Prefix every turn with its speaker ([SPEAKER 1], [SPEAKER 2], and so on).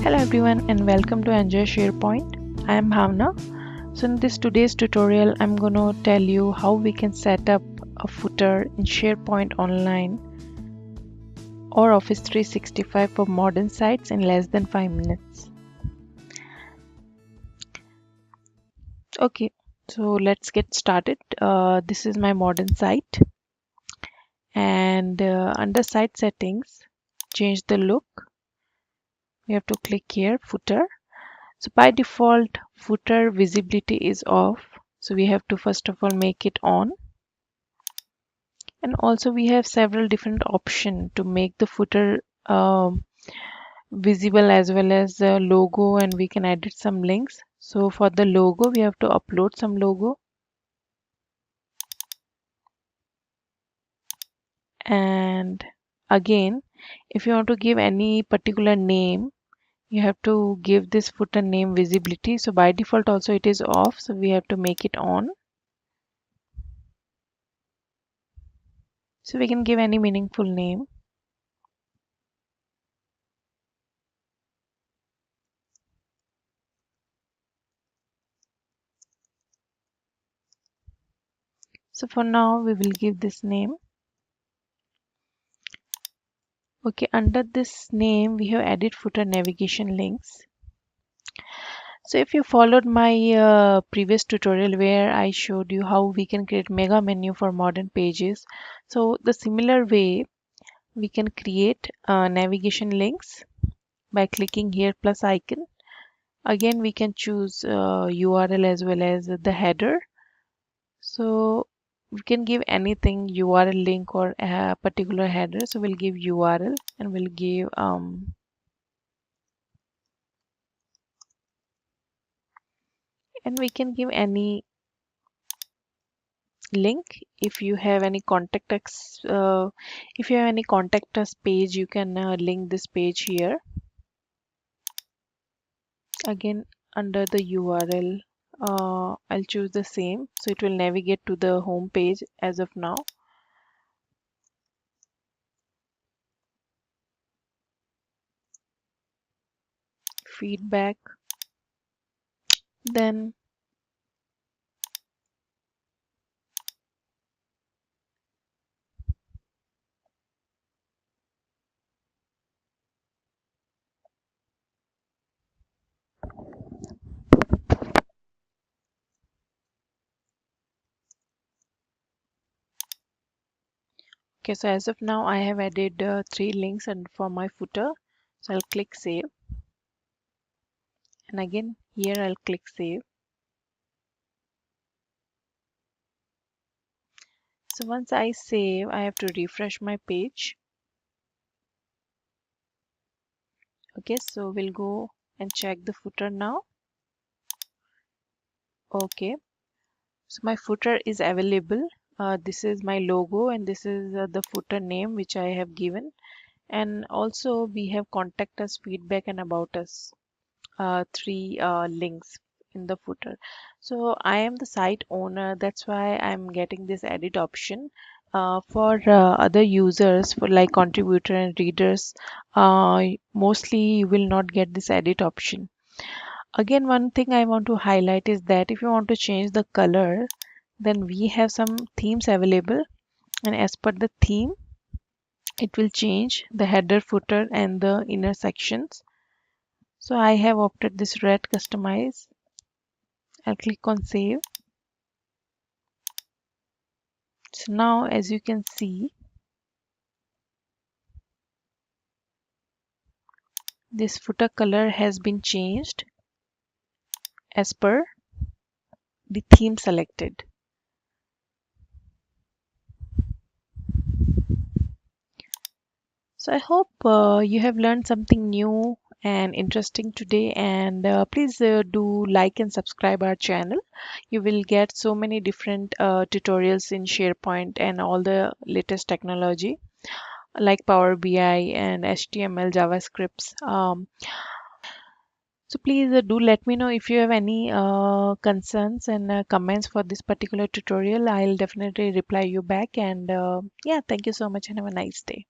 [SPEAKER 1] Hello everyone and welcome to Enjoy SharePoint. I am Bhavna. So in this today's tutorial, I'm going to tell you how we can set up a footer in SharePoint Online or Office 365 for modern sites in less than 5 minutes. Okay, so let's get started. This is my modern site, and under site settings, change the look. We have to click here, footer. So by default, footer visibility is off. So we have to first of all make it on. And also we have several different options to make the footer visible as well as the logo, and we can edit some links. So for the logo, we have to upload some logo. And again, if you want to give any particular name, you have to give this footer name visibility. So by default also it is off, so we have to make it on. So we can give any meaningful name. So for now we will give this name. Okay, under this name we have added footer navigation links. So if you followed my previous tutorial where I showed you how we can create mega menu for modern pages, so the similar way we can create navigation links by clicking here plus icon. Again we can choose URL as well as the header. So we can give anything, URL link or a particular header. So we'll give URL and we'll give and we can give any link. If you have any if you have any contact us page, you can link this page here. Again under the URL, I'll choose the same, so it will navigate to the home page as of now. Feedback, then okay, so as of now I have added 3 links and for my footer, so I'll click save, and again here I'll click save. So once I save, I have to refresh my page. Okay, so we'll go and check the footer now. Okay, so my footer is available. This is my logo and this is the footer name which I have given, and also we have contact us, feedback and about us, 3 links in the footer. So I am the site owner, that's why I'm getting this edit option. For other users, for like contributor and readers, mostly you will not get this edit option. Again, one thing I want to highlight is that if you want to change the color, then we have some themes available, and as per the theme it will change the header, footer and the inner sections. So I have opted this red customize. I'll click on save. So now as you can see, this footer color has been changed as per the theme selected. So I hope you have learned something new and interesting today, and please do like and subscribe our channel. You will get so many different tutorials in SharePoint and all the latest technology like Power BI and HTML, JavaScripts. So please do let me know if you have any concerns and comments for this particular tutorial. I'll definitely reply you back, and yeah, thank you so much and have a nice day.